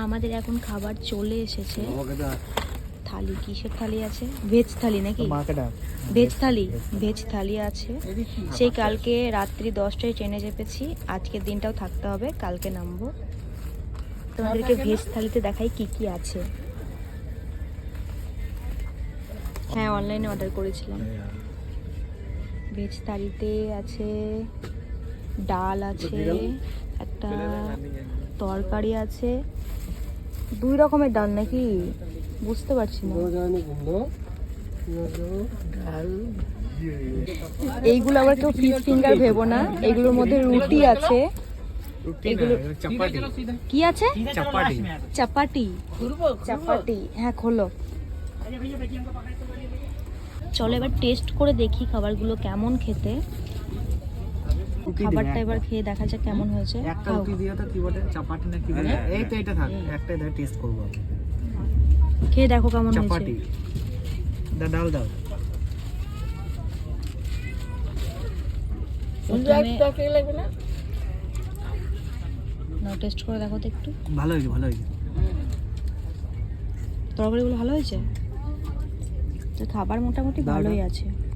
আমাদের এখন খাবার চলে এসেছে। থালি, কিসের থালি আছে? ভেজ থালি নাকি? ভেজ থালি, ভেজ থালি আছে। সেই কালকে রাত্রি 10টায় ট্রেনে চেপেছি, আজকের দিনটাও থাকতে হবে, কালকে নামবো। তোমাদেরকে ভেজ থালিতে দেখাই কি কি আছে। হ্যাঁ, অনলাইনে অর্ডার করেছিলাম। ভেজ থালিতে আছে ডাল আছে, একটা তরকারি আছে, 2 রকমের ডাল নাকি বুঝতে পারছি না। এইগুলো আবার কেউ ফিশ ফিঙ্গার ভেবো না, এগুলোর মধ্যে রুটি আছে। এগুলো কি আছে? চাপাটি। চাপাটি, চাপাটি। হ্যাঁ, খোলো। চলো এবার টেস্ট করে দেখি খাবারগুলো কেমন খেতে। খাবারটা এবার খেয়ে দেখা যাক কেমন হয়েছে। একটা রুটি দিয়ে তো কি বলে, চাপাটি না কি বলে? এই তো এটা থাক, একটাই দাও, টেস্ট করব। খেয়ে দেখো কেমন হয়েছে। চাপাটি ডাল দাও। না, টেস্ট করে দেখো তো একটু। ভালো হয়েছে, ভালো হয়েছে। তরকারিগুলো ভালো হয়েছে তো, খাবার মোটামুটি ভালোই আছে।